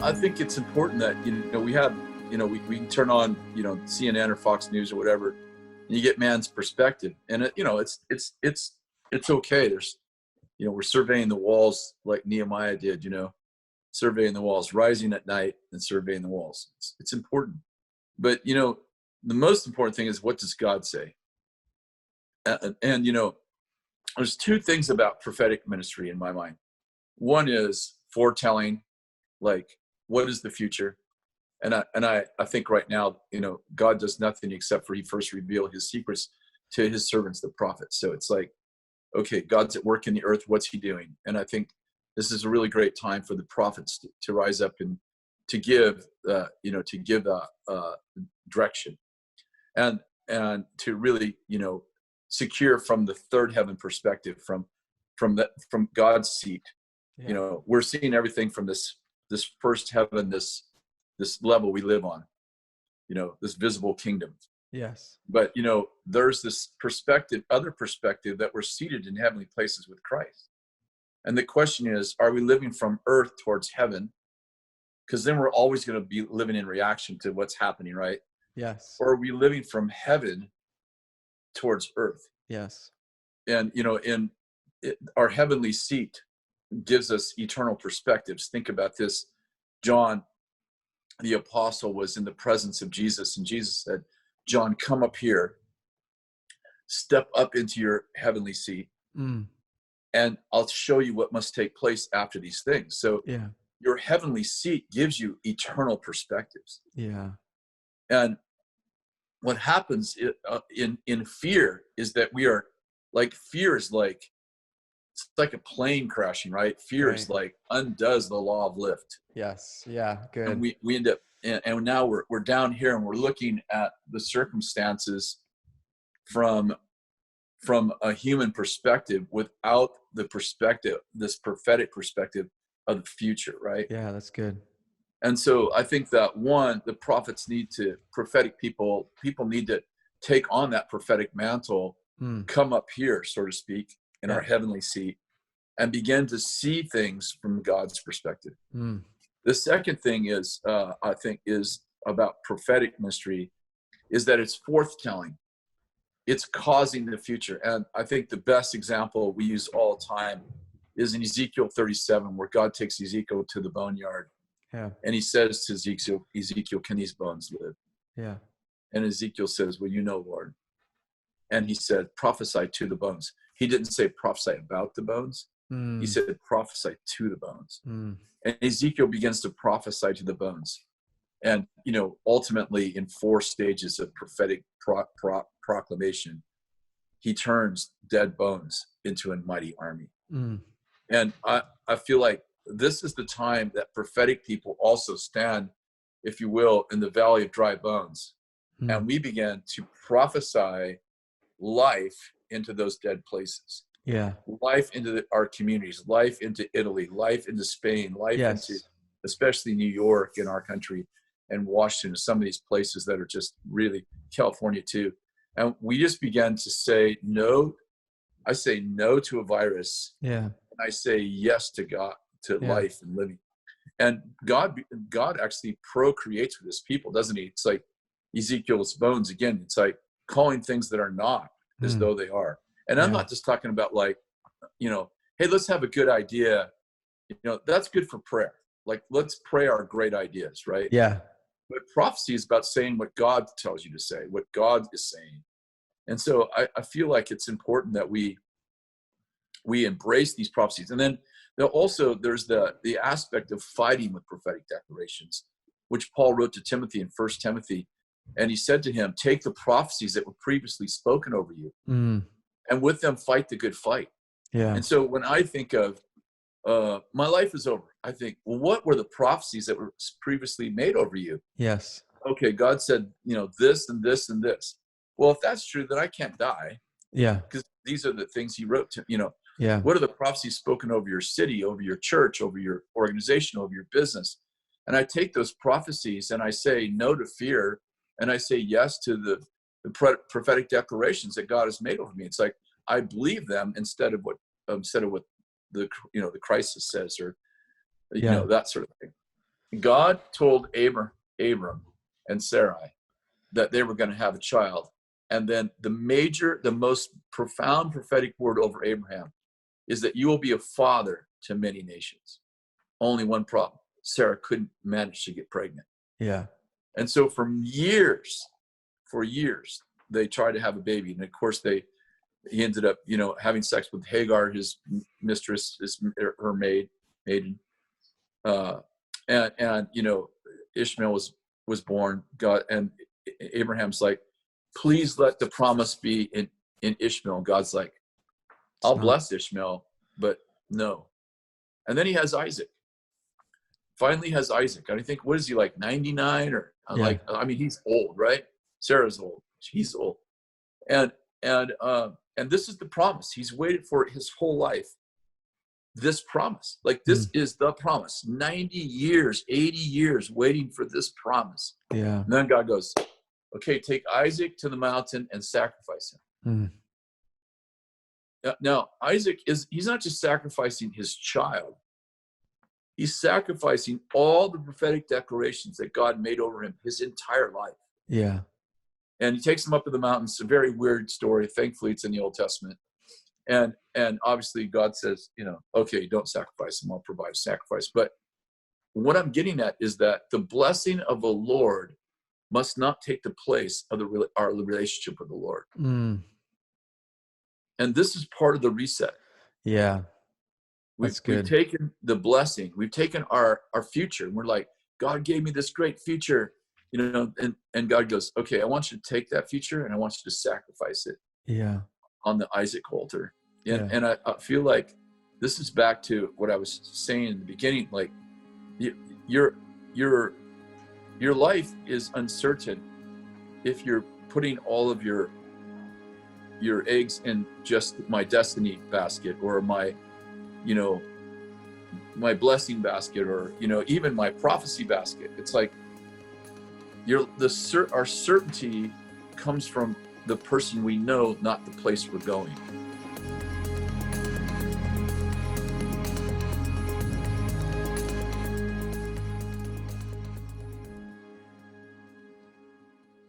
I think it's important that, we have, we can turn on, CNN or Fox News or whatever, and you get man's perspective. And it's okay. There's, we're surveying the walls like Nehemiah did, surveying the walls, rising at night and surveying the walls. It's important. But, the most important thing is, what does God say? And there's two things about prophetic ministry in my mind. One is foretelling, like, what is the future? And I think right now, God does nothing except for he first reveal his secrets to his servants, the prophets. So it's like, okay, God's at work in the earth. What's he doing? And I think this is a really great time for the prophets to rise up and to give, direction, and to really, secure from the third heaven perspective, from God's seat. Yeah. We're seeing everything from this first heaven, this level we live on, this visible kingdom. Yes. But, there's this other perspective, that we're seated in heavenly places with Christ. And the question is, are we living from earth towards heaven? Because then we're always going to be living in reaction to what's happening, right? Yes. Or are we living from heaven towards earth? Yes. And, our heavenly seat gives us eternal perspectives. Think about this. John, the apostle, was in the presence of Jesus, and Jesus said, John, come up here, step up into your heavenly seat, and I'll show you what must take place after these things. So yeah, your heavenly seat gives you eternal perspectives. yeah, And what happens in fear is that we are like, fear is like, it's like a plane crashing, right? Fear is like undoes the law of lift. Yes. Yeah. Good. And we end up, and now we're down here, and we're looking at the circumstances from a human perspective, without the perspective, this prophetic perspective of the future, right? Yeah, that's good. And so I think that, one, the prophets prophetic people need to take on that prophetic mantle, come up here, so to speak, in our heavenly seat, and begin to see things from God's perspective. The second thing is, I think, is about prophetic ministry, is that it's forthtelling. It's causing the future. And I think the best example we use all the time is in Ezekiel 37, where God takes Ezekiel to the boneyard. Yeah. And he says to Ezekiel, can these bones live? Yeah. And Ezekiel says, well, Lord. And he said, prophesy to the bones. He didn't say prophesy about the bones. He said, prophesy to the bones. And Ezekiel begins to prophesy to the bones. And, ultimately, in 4 stages of prophetic proclamation, he turns dead bones into a mighty army. And I feel like this is the time that prophetic people also stand, if you will, in the valley of dry bones. And we begin to prophesy life into those dead places. Yeah. Life into our communities, life into Italy, life into Spain, life into especially New York in our country, and Washington, some of these places that are just really, California too. And we just began to say no. I say no to a virus. Yeah. And I say yes to God, to life and living. And God actually procreates with his people, doesn't he? It's like Ezekiel's bones again. It's like calling things that are not as though they are. And I'm not just talking about like, hey, let's have a good idea. That's good for prayer. Like, let's pray our great ideas, right? Yeah. But prophecy is about saying what God tells you to say, what God is saying. And so I feel like it's important that we embrace these prophecies. And then there's the aspect of fighting with prophetic declarations, which Paul wrote to Timothy in 1 Timothy. And he said to him, take the prophecies that were previously spoken over you, and with them fight the good fight. Yeah. And so when I think of my life is over, I think, well, what were the prophecies that were previously made over you? Yes. Okay, God said, this and this and this. Well, if that's true, then I can't die. Yeah. Because these are the things he wrote to, Yeah. What are the prophecies spoken over your city, over your church, over your organization, over your business? And I take those prophecies and I say no to fear, and I say yes to the prophetic declarations that God has made over me. It's like I believe them instead of what the crisis says, or that sort of thing. God told Abram and Sarai that they were going to have a child. And then the most profound prophetic word over Abraham is that you will be a father to many nations. Only one problem. Sarah couldn't manage to get pregnant. Yeah. And so for years, they tried to have a baby. And of course he ended up, having sex with Hagar, his mistress, her maiden. And Ishmael was born. God, and Abraham's like, please let the promise be in Ishmael. God's like, I'll bless Ishmael, but no. And then he has Isaac. Finally has Isaac. And I think, what is he, like 99 or he's old, right? Sarah's old. He's old. And this is the promise. He's waited for his whole life. This promise, like this is the promise. 90 years, 80 years waiting for this promise. Yeah. And then God goes, okay, take Isaac to the mountain and sacrifice him. Now, Isaac he's not just sacrificing his child. He's sacrificing all the prophetic declarations that God made over him his entire life. Yeah. And he takes him up to the mountain. It's a very weird story. Thankfully, it's in the Old Testament. And obviously God says, okay, don't sacrifice him. I'll provide a sacrifice. But what I'm getting at is that the blessing of the Lord must not take the place of our relationship with the Lord. And this is part of the reset. Yeah. We've taken the blessing. We've taken our future. And we're like, God gave me this great future, and God goes, okay, I want you to take that future and I want you to sacrifice it. Yeah. On the Isaac altar. And I feel like this is back to what I was saying in the beginning. Like your life is uncertain if you're putting all of your eggs in just my destiny basket, or my blessing basket, or even my prophecy basket. It's like our certainty comes from the person we know, not the place we're going.